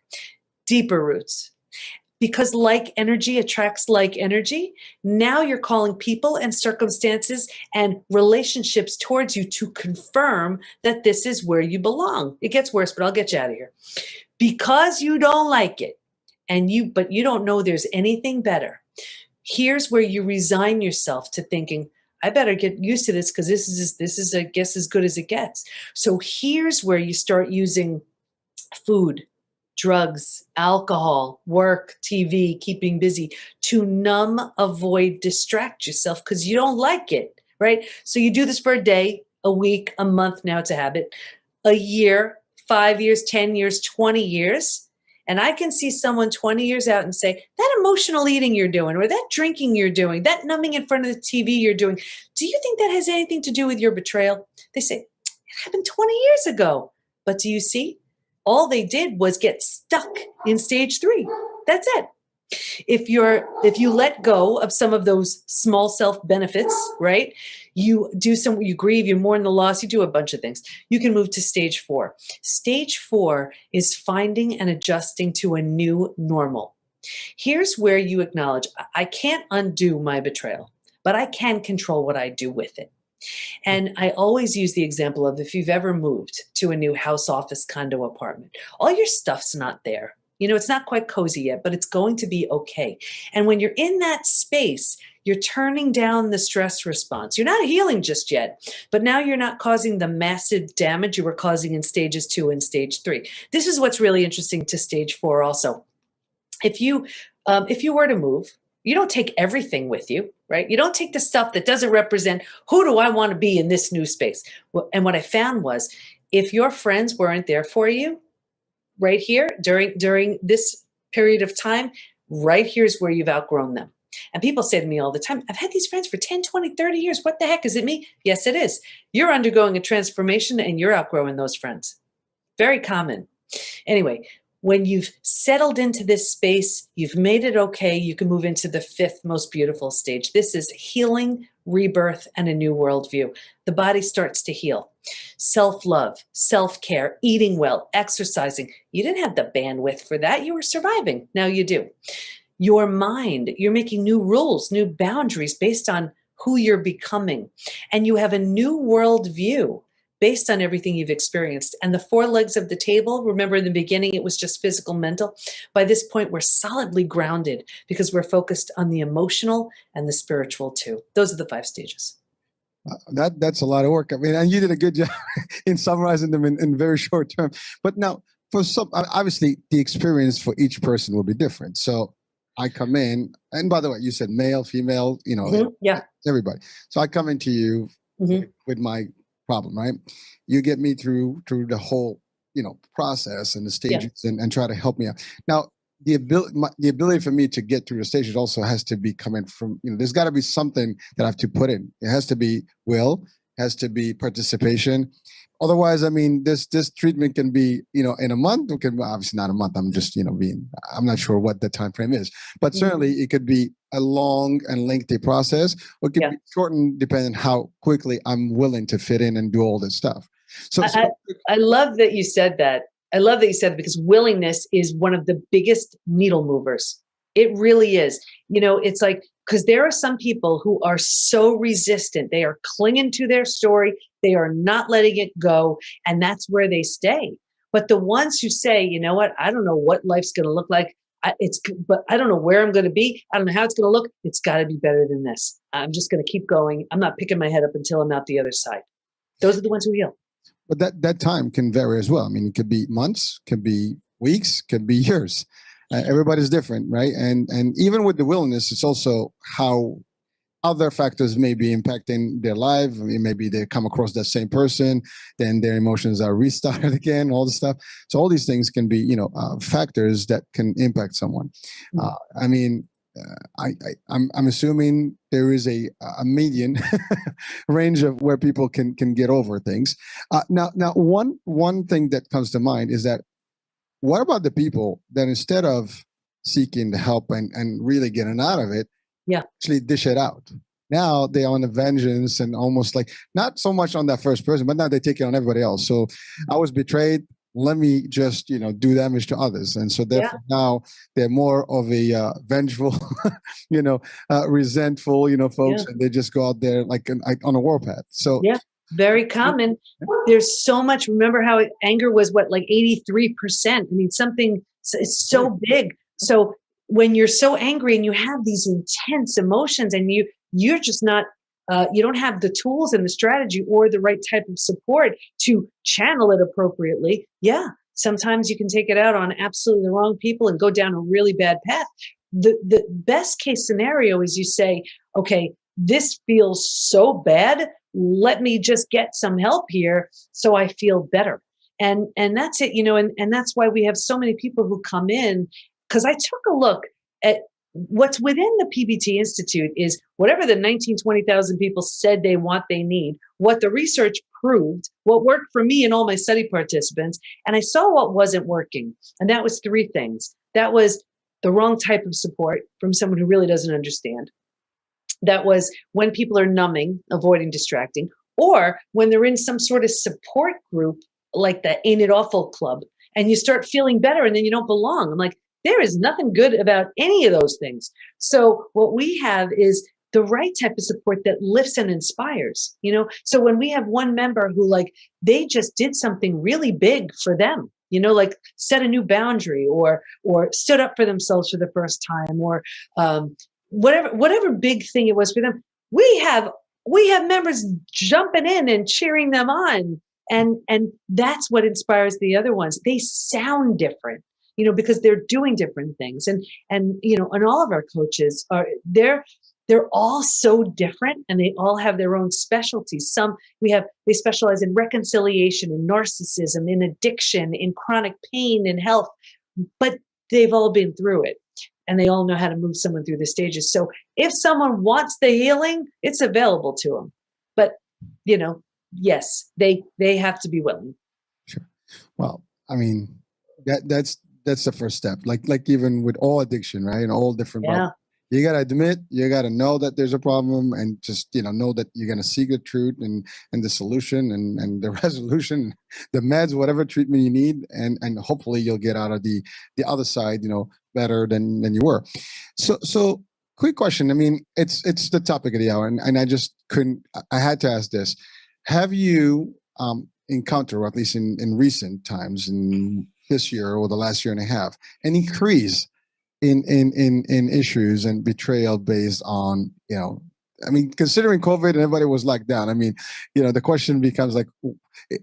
Deeper roots. Because like energy attracts like energy, now you're calling people and circumstances and relationships towards you to confirm that this is where you belong. It gets worse, but I'll get you out of here. Because you don't like it, but you don't know there's anything better. Here's where you resign yourself to thinking, I better get used to this because this is, I guess, as good as it gets. So here's where you start using food, drugs, alcohol, work, TV, keeping busy to numb, avoid, distract yourself because you don't like it, right? So you do this for a day, a week, a month. Now it's a habit, a year, 5 years, 10 years, 20 years. And I can see someone 20 years out and say, that emotional eating you're doing, or that drinking you're doing, that numbing in front of the TV you're doing, do you think that has anything to do with your betrayal? They say, it happened 20 years ago. But do you see? All they did was get stuck in stage 3. That's it. If you let go of some of those small self benefits, right? You grieve, you mourn the loss, you do a bunch of things. You can move to stage 4. Stage 4 is finding and adjusting to a new normal. Here's where you acknowledge, I can't undo my betrayal, but I can control what I do with it. And I always use the example of if you've ever moved to a new house, office, condo, apartment, all your stuff's not there. It's not quite cozy yet, but it's going to be okay. And when you're in that space, you're turning down the stress response. You're not healing just yet, but now you're not causing the massive damage you were causing in stages 2 and stage 3. This is what's really interesting to stage 4 also. If you were to move, you don't take everything with you, right? You don't take the stuff that doesn't represent who do I want to be in this new space. And what I found was if your friends weren't there for you right here during this period of time, right here's where you've outgrown them. And people say to me all the time, I've had these friends for 10, 20, 30 years. What the heck? Is it me? Yes, it is. You're undergoing a transformation and you're outgrowing those friends. Very common. Anyway, when you've settled into this space, you've made it okay, you can move into the 5th most beautiful stage. This is healing, rebirth, and a new worldview. The body starts to heal. Self-love, self-care, eating well, exercising. You didn't have the bandwidth for that. You were surviving. Now you do. Your mind, you're making new rules, new boundaries based on who you're becoming. And you have a new worldview based on everything you've experienced. And the 4 legs of the table, remember in the beginning, it was just physical, mental. By this point, we're solidly grounded because we're focused on the emotional and the spiritual too. Those are the 5 stages. That's a lot of work. I mean, and you did a good job in summarizing them in very short term. But now, for some, obviously, the experience for each person will be different. So I come in, and by the way, you said male, female, Yeah, everybody. So I come into you with my problem, right? You get me through the whole, process and the stages and try to help me out. Now, the ability for me to get through the stages also has to be coming from, there's got to be something that I have to put in. It has to be will, has to be participation. Otherwise, I mean, this treatment can be, in a month. It can obviously not a month. I'm just, I'm not sure what the time frame is, but certainly it could be a long and lengthy process, or it could be shortened depending on how quickly I'm willing to fit in and do all this stuff. So I love that you said that. I love that you said that because willingness is one of the biggest needle movers. It really is. It's like, because there are some people who are so resistant. They are clinging to their story. They are not letting it go. And that's where they stay. But the ones who say, you know what, I don't know what life's going to look like. But I don't know where I'm going to be. I don't know how it's going to look. It's got to be better than this. I'm just going to keep going. I'm not picking my head up until I'm out the other side. Those are the ones who heal. But that time can vary as well. I mean, it could be months, could be weeks, could be years. Everybody's different, right? And even with the willingness, it's also how other factors may be impacting their life. I mean, maybe they come across that same person, then their emotions are restarted again, all this stuff. So all these things can be, factors that can impact someone. I mean, I'm assuming there is a median range of where people can get over things. Now, one thing that comes to mind is that what about the people that instead of seeking the help and really getting out of it, actually dish it out? Now they're on a vengeance and almost like not so much on that first person, but now they take it on everybody else. So I was betrayed. Let me just, do damage to others. And so therefore now they're more of a vengeful, resentful, folks, and they just go out there like on a warpath. So very common. There's so much. Remember how anger was like 83%. I mean, it's so big. So when you're so angry and you have these intense emotions and you're just not, you don't have the tools and the strategy or the right type of support to channel it appropriately. Yeah, Sometimes you can take it out on absolutely the wrong people and go down a really bad path. The best case scenario is you say, okay, this feels so bad. Let me just get some help here so I feel better. And that's it, and that's why we have so many people who come in, because I took a look at what's within the PBT Institute is whatever the 20,000 people said they need, what the research proved, what worked for me and all my study participants, and I saw what wasn't working. And that was three things. That was the wrong type of support from someone who really doesn't understand. That was when people are numbing, avoiding distracting, or when they're in some sort of support group like the Ain't It Awful Club, and you start feeling better and then you don't belong. I'm like, there is nothing good about any of those things. So what we have is the right type of support that lifts and inspires, So when we have one member who they just did something really big for them, like set a new boundary or stood up for themselves for the first time or whatever big thing it was for them, we have members jumping in and cheering them on. And that's what inspires the other ones. They sound different, because they're doing different things. And all of our coaches they're all so different, and they all have their own specialties. They specialize in reconciliation, in narcissism, in addiction, in chronic pain, in health, but they've all been through it. And they all know how to move someone through the stages. So if someone wants the healing, it's available to them. But, yes, they have to be willing. Sure. Well, I mean, that's the first step. Like even with all addiction, right? And all different problems. You got to admit, you got to know that there's a problem, and just, know that you're going to seek the truth and the solution and the resolution, the meds, whatever treatment you need. And hopefully you'll get out of the other side, better than you were. So quick question. I mean, it's the topic of the hour, and I had to ask this. Have you encountered, or at least in recent times, in this year or the last year and a half, an increase in issues and betrayal based on, considering COVID and everybody was locked down, the question becomes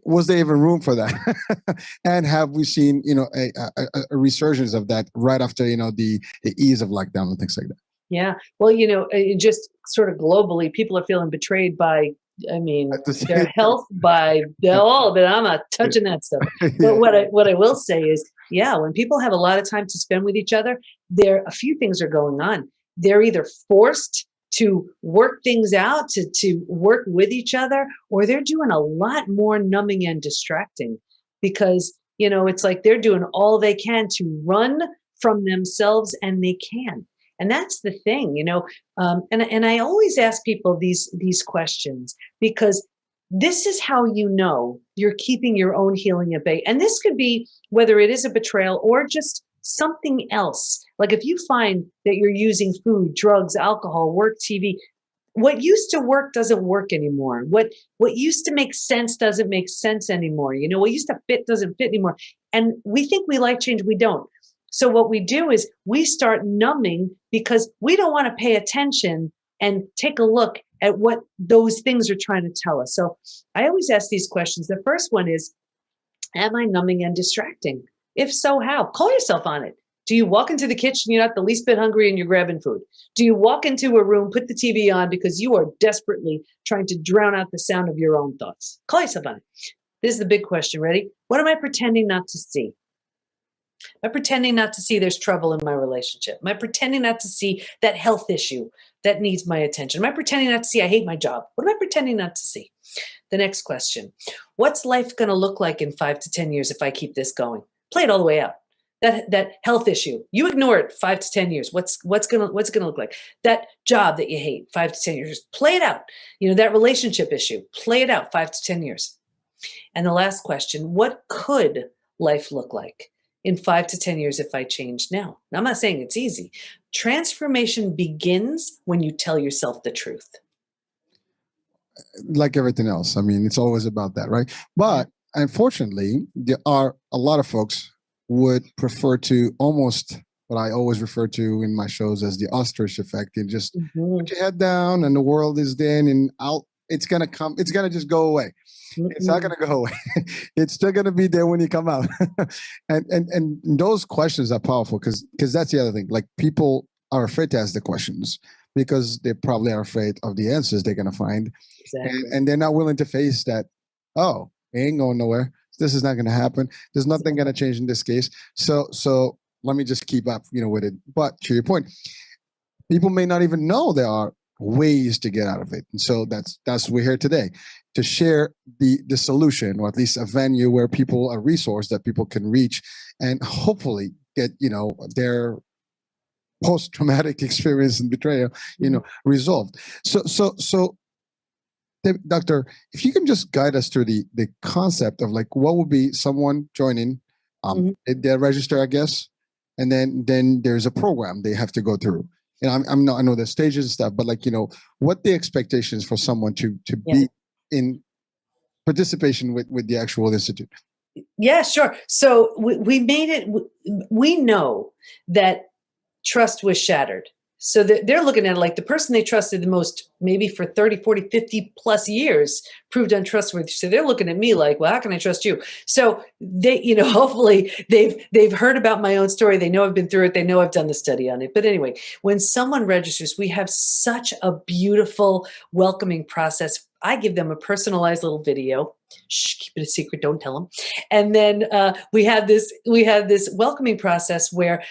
was there even room for that? And have we seen, a resurgence of that right after, the ease of lockdown and things like that? Yeah. Well, just sort of globally, people are feeling betrayed by, their health, by all, but I'm not touching that stuff. But what I will say is, when people have a lot of time to spend with each other, a few things are going on. They're either forced to work things out, to work with each other, or they're doing a lot more numbing and distracting because, it's like they're doing all they can to run from themselves, and they can. And that's the thing, and I always ask people these questions, because this is how you're keeping your own healing at bay. And this could be whether it is a betrayal or just something else. Like if you find that you're using food, drugs, alcohol, work, TV, what used to work doesn't work anymore. What used to make sense doesn't make sense anymore. What used to fit doesn't fit anymore. And we think we like change, we don't. So what we do is we start numbing because we don't want to pay attention and take a look at what those things are trying to tell us. So I always ask these questions. The first one is, am I numbing and distracting? If so, how? Call yourself on it. Do you walk into the kitchen, you're not the least bit hungry and you're grabbing food? Do you walk into a room, put the TV on because you are desperately trying to drown out the sound of your own thoughts? Call yourself on it. This is the big question. Ready? What am I pretending not to see? Am I pretending not to see there's trouble in my relationship? Am I pretending not to see that health issue that needs my attention? Am I pretending not to see I hate my job? What am I pretending not to see? The next question, what's life going to look like in 5 to 10 years if I keep this going? Play it all the way out. That health issue, you ignore it 5 to 10 years. What's it gonna look like? That job that you hate, 5 to 10 years. Play it out. That relationship issue, play it out 5 to 10 years. And the last question, what could life look like in 5 to 10 years if I change now? Now, I'm not saying it's easy. Transformation begins when you tell yourself the truth. Like everything else. It's always about that, right? But unfortunately, there are a lot of folks would prefer to almost what I always refer to in my shows as the ostrich effect, and just put your head down and the world is then, and I'll it's gonna come. It's gonna just go away. It's not Mm-mm. gonna go away. It's still gonna be there when you come out. And those questions are powerful because that's the other thing. Like people are afraid to ask the questions because they probably are afraid of the answers they're gonna find, Exactly. and they're not willing to face that. Oh, it ain't going nowhere. This is not gonna happen. There's nothing gonna change in this case. So let me just keep up, with it. But to your point, people may not even know there are ways to get out of it. And so that's we're here today to share the solution, or at least a venue where people, a resource that people can reach and hopefully get, their post-traumatic experience and betrayal, resolved. So doctor, if you can just guide us through the concept of like what would be someone joining, Mhm. they register, I guess, and then there's a program they have to go through. I'm not, I know the stages and stuff, but like what the expectations for someone to Yeah. be in participation with the actual institute. Yeah, sure. So we made it, we know that trust was shattered. So they're looking at it like the person they trusted the most, maybe for 30, 40, 50 plus years, proved untrustworthy. So they're looking at me like, well, how can I trust you? So they, hopefully they've heard about my own story. They know I've been through it. They know I've done the study on it. But anyway, when someone registers, we have such a beautiful welcoming process. I give them a personalized little video. Shh, keep it a secret. Don't tell them. And then we have this welcoming process where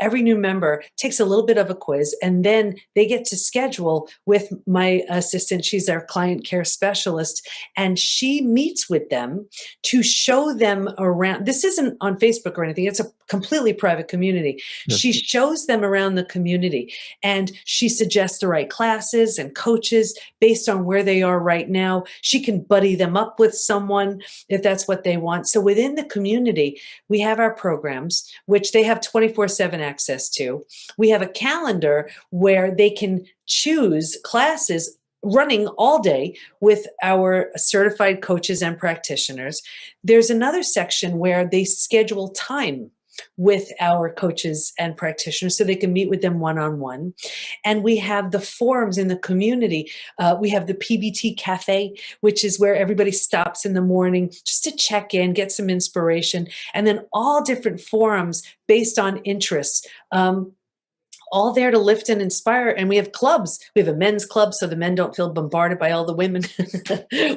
every new member takes a little bit of a quiz, and then they get to schedule with my assistant. She's our client care specialist, and she meets with them to show them around. This isn't on Facebook or anything. It's a completely private community. Yes. She shows them around the community, and she suggests the right classes and coaches based on where they are right now. She can buddy them up with someone if that's what they want. So within the community, we have our programs, which they have 24/7 access to. We have a calendar where they can choose classes running all day with our certified coaches and practitioners. There's another section where they schedule time with our coaches and practitioners so they can meet with them one-on-one. And we have the forums in the community. We have the PBT Cafe, which is where everybody stops in the morning just to check in, get some inspiration, and then all different forums based on interests. All there to lift and inspire. And we have clubs. We have a men's club so the men don't feel bombarded by all the women.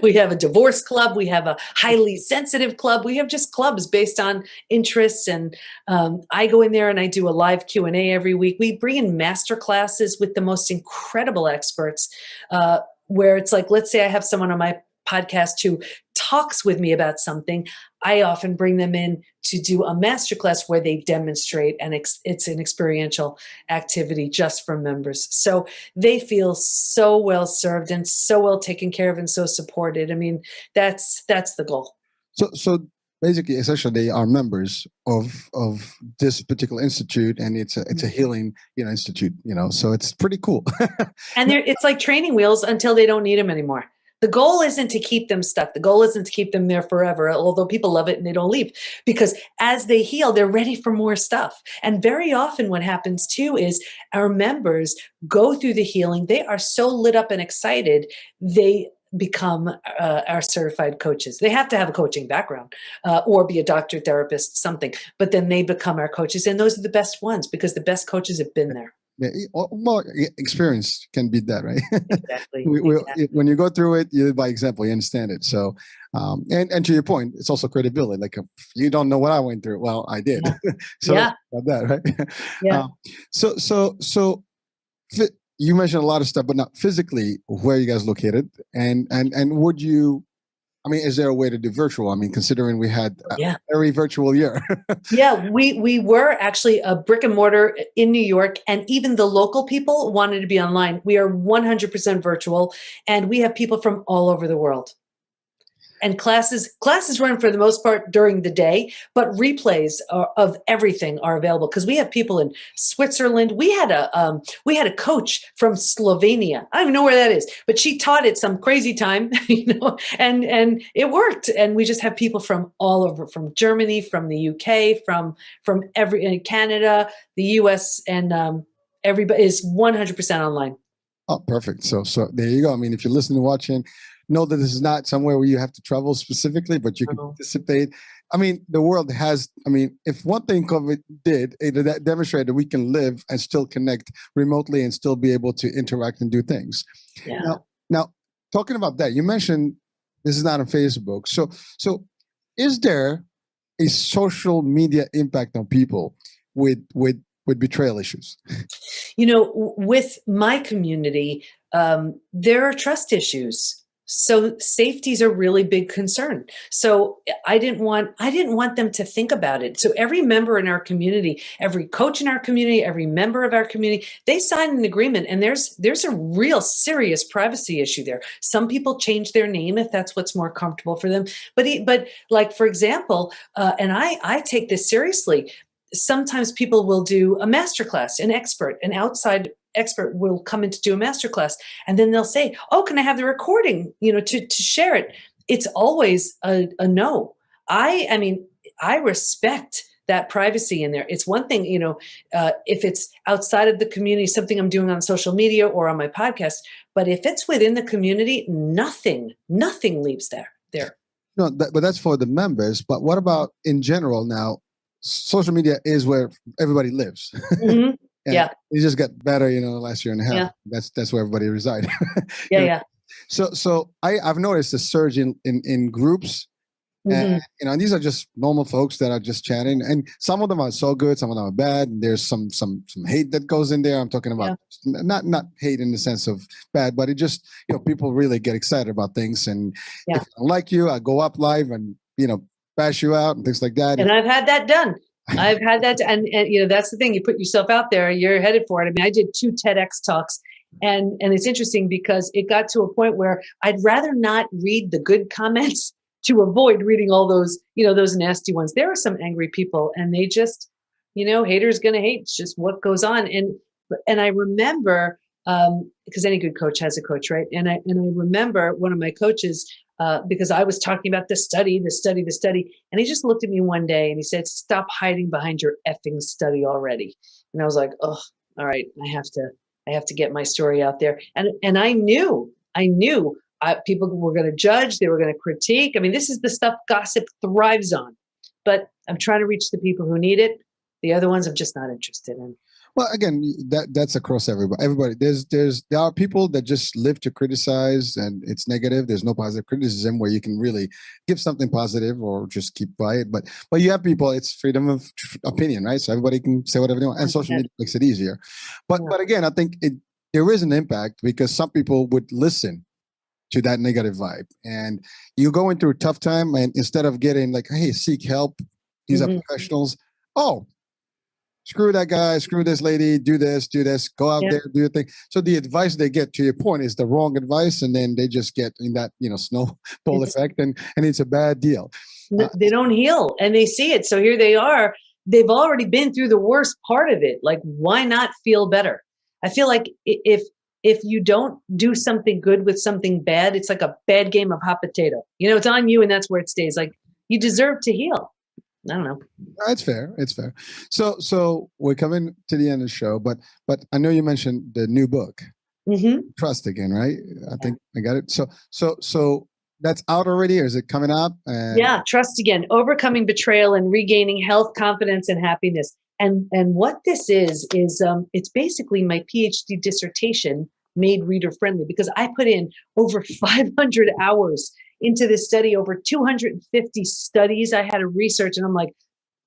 We have a divorce club. We have a highly sensitive club. We have just clubs based on interests. And I go in there and I do a live Q&A every week. We bring in master classes with the most incredible experts, where it's like, let's say I have someone on my podcast who talks with me about something. I often bring them in to do a masterclass where they demonstrate, and it's an experiential activity just for members. So they feel so well served and so well taken care of and so supported. I mean, that's the goal. So basically, essentially, they are members of this particular institute, and it's a healing institute. So it's pretty cool. And it's like training wheels until they don't need them anymore. The goal isn't to keep them stuck. The goal isn't to keep them there forever, although people love it and they don't leave. Because as they heal, they're ready for more stuff. And very often what happens too is our members go through the healing. They are so lit up and excited, they become our certified coaches. They have to have a coaching background or be a doctor, therapist, something. But then they become our coaches. And those are the best ones because the best coaches have been there. Yeah, more experience can beat that, right? Exactly. When you go through it, you by example, you understand it. So, and to your point, it's also credibility. Like, you don't know what I went through. Well, I did. Yeah. So Yeah. about that, right? Yeah. So you mentioned a lot of stuff, but not physically. Where are you guys located? And would you? I mean, is there a way to do virtual? I mean, considering we had a very virtual year. Yeah, we were actually a brick and mortar in New York, and even the local people wanted to be online. We are 100% virtual, and we have people from all over the world. And classes run for the most part during the day, but replays of everything are available because we have people in Switzerland. We had a coach from Slovenia. I don't even know where that is, but she taught at some crazy time, and it worked. And we just have people from all over, from Germany, from the UK, from Canada, the US, and everybody is 100% online. Oh, perfect. So there you go. I mean, if you're listening, watching, know that this is not somewhere where you have to travel specifically, but you can Oh, participate. I mean, the world has. I mean, if one thing COVID did, that demonstrated that we can live and still connect remotely and still be able to interact and do things. yeah. Now, talking about that, you mentioned this is not on Facebook. So is there a social media impact on people with betrayal issues? With my community, there are trust issues. So safety is a really big concern. So I didn't want them to think about it. So every member in our community, every coach in our community, every member of our community, they sign an agreement, and there's a real serious privacy issue there. Some people change their name if that's what's more comfortable for them. But like, for example, and I take this seriously. Sometimes people will do a masterclass, an outside expert will come in to do a masterclass, and then they'll say, "Oh, can I have the recording, to share it?" It's always a no. I mean, I respect that privacy in there. It's one thing, if it's outside of the community, something I'm doing on social media or on my podcast, but if it's within the community, nothing leaves there. No, but that's for the members. But what about in general now? Social media is where everybody lives. Mhm. And Yeah, it just got better, last year and a half. yeah, That's where everybody reside. yeah, You know, yeah. so I've noticed a surge in groups, and Mhm. these are just normal folks that are just chatting, and some of them are so good, some of them are bad. And there's some hate that goes in there. I'm talking Yeah, about not hate in the sense of bad, but it just people really get excited about things, and if yeah. I don't like you, I go up live and bash you out and things like that. And I've had that done. I've had that, and that's the thing. You put yourself out there, you're headed for it. I mean, I did 2 TEDx talks, and it's interesting because it got to a point where I'd rather not read the good comments to avoid reading all those nasty ones. There are some angry people, and they just, haters gonna hate. It's just what goes on. And I remember, because any good coach has a coach, right? And I remember one of my coaches, because I was talking about the study, and he just looked at me one day and he said, "Stop hiding behind your effing study already." And I was like, "Oh, all right, I have to get my story out there." And I knew people were going to judge, they were going to critique. I mean, this is the stuff gossip thrives on. But I'm trying to reach the people who need it. The other ones I'm just not interested in. Well, again, that's across everybody. Everybody, there are people that just live to criticize, and it's negative. There's no positive criticism where you can really give something positive or just keep quiet. But you have people. It's freedom of opinion, right? So everybody can say whatever they want, and social media makes it easier. But again, I think there is an impact because some people would listen to that negative vibe, and you go into a tough time, and instead of getting like, "Hey, seek help," these are Mhm. professionals. Oh, screw that guy, screw this lady, do this, go out Yeah. there, do your thing. So the advice they get, to your point, is the wrong advice, and then they just get in that snowball It's effect, and it's a bad deal. Uh, They don't heal, and they see it. So here they are. They've already been through the worst part of it. Like, why not feel better? I feel like if you don't do something good with something bad, it's like a bad game of hot potato. It's on you, and that's where it stays. Like, you deserve to heal. I don't know. it's fair. It's fair. So we're coming to the end of the show, but I know you mentioned the new book, Hmm. Trust Again, right? I Yeah. think I got it. So that's out already, or is it coming up? And Yeah, trust again, overcoming betrayal and regaining health, confidence, and happiness. And what this is it's basically my PhD dissertation made reader friendly, because I put in over 500 hours into this study, over 250 studies I had to research, and I'm like,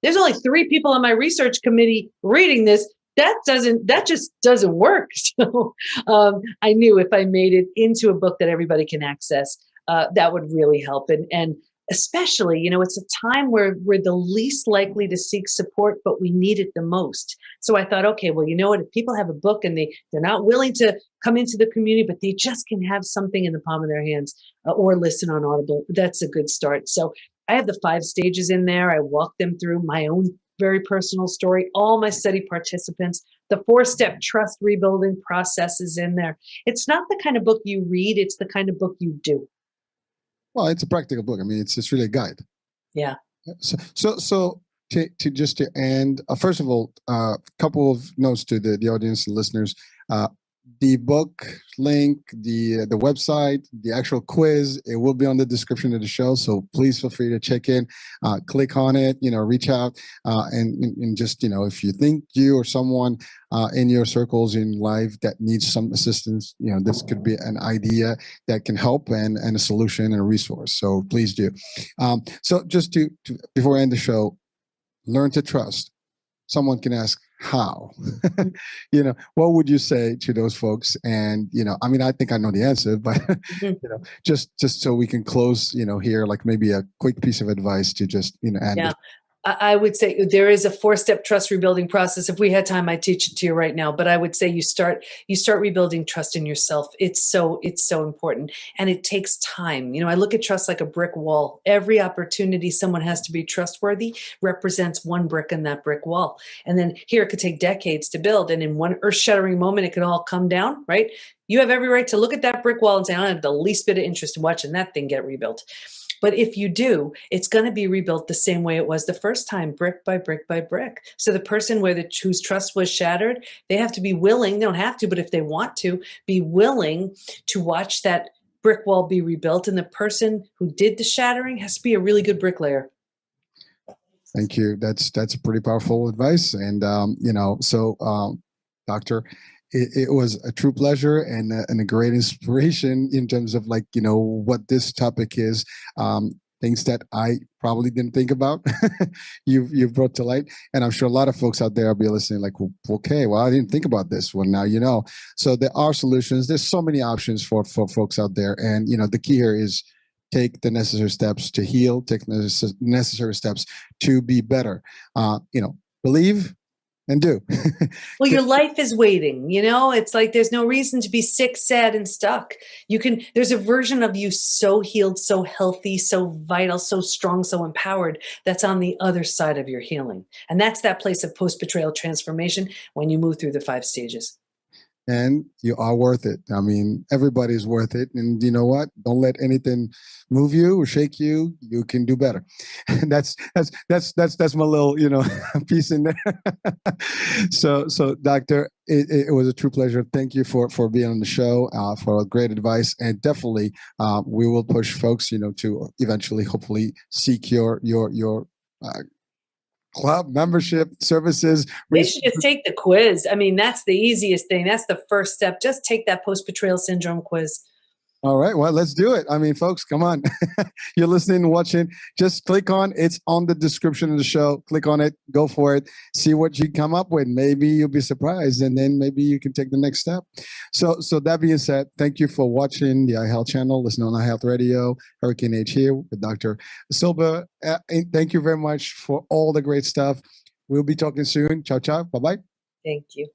there's only 3 people on my research committee reading this. That just doesn't work. So I knew if I made it into a book that everybody can access, that would really help. And especially, it's a time where we're the least likely to seek support, but we need it the most. So I thought, okay, well, you know what? If people have a book and they're not willing to come into the community, but they just can have something in the palm of their hands, or listen on Audible, that's a good start. So I have the 5 stages in there. I walk them through my own very personal story, all my study participants. The 4-step trust rebuilding process is in there. It's not the kind of book you read, it's the kind of book you do. well, it's a practical book. I mean, it's really a guide. Yeah. Yeah, so to end, first of all, a couple of notes to the audience and listeners. the book link, the website, the actual quiz, it will be on the description of the show. So please feel free to check in, click on it, reach out, and just, if you think you or someone in your circles in life that needs some assistance, this could be an idea that can help and a solution and a resource. So please do. So just to before I end the show, learn to trust. Someone can ask how. What would you say to those folks? And I think I know the answer, but just so we can close, here, like maybe a quick piece of advice to just add. Yeah. I would say there is a 4-step trust rebuilding process. If we had time, I'd teach it to you right now. But I would say you start rebuilding trust in yourself. It's so important, and it takes time. I look at trust like a brick wall. Every opportunity someone has to be trustworthy represents one brick in that brick wall. And then here it could take decades to build, and in one earth-shattering moment, it could all come down. Right? You have every right to look at that brick wall and say, I don't have the least bit of interest in watching that thing get rebuilt. But if you do, it's going to be rebuilt the same way it was the first time, brick by brick by brick. So the person whose trust was shattered, they have to be willing, they don't have to, but if they want to, be willing to watch that brick wall be rebuilt. And the person who did the shattering has to be a really good bricklayer. Thank you. That's pretty powerful advice. And, Doctor, it was a true pleasure and a great inspiration in terms of what this topic is. Things that I probably didn't think about, you've brought to light, and I'm sure a lot of folks out there will be listening. Like, okay, well, I didn't think about this. Well, now you know. So there are solutions. There's so many options for folks out there, and the key here is take the necessary steps to heal. Take the necessary steps to be better. Believe. And do. Well, your life is waiting, it's like there's no reason to be sick, sad, and stuck. There's a version of you so healed, so healthy, so vital, so strong, so empowered that's on the other side of your healing. And that's that place of post-betrayal transformation when you move through the 5 stages. And you are worth it. I mean, everybody's worth it. And you know what? Don't let anything move you or shake you. You can do better. And that's my little, piece in there. So Doctor, it was a true pleasure. Thank you for being on the show, for great advice. And definitely we will push folks, to eventually, hopefully seek your club membership services. They should just take the quiz. I mean, that's the easiest thing. That's the first step. Just take that post-betrayal syndrome quiz. All right. Well, let's do it. I mean, folks, come on. You're listening, watching. Just click on it's on the description of the show. Click on it. Go for it. See what you come up with. Maybe you'll be surprised, and then maybe you can take the next step. So that being said, thank you for watching the iHealth channel. Listen on iHealth Radio. Hurricane H here with Dr. Silber. Thank you very much for all the great stuff. We'll be talking soon. Ciao, ciao. Bye-bye. Thank you.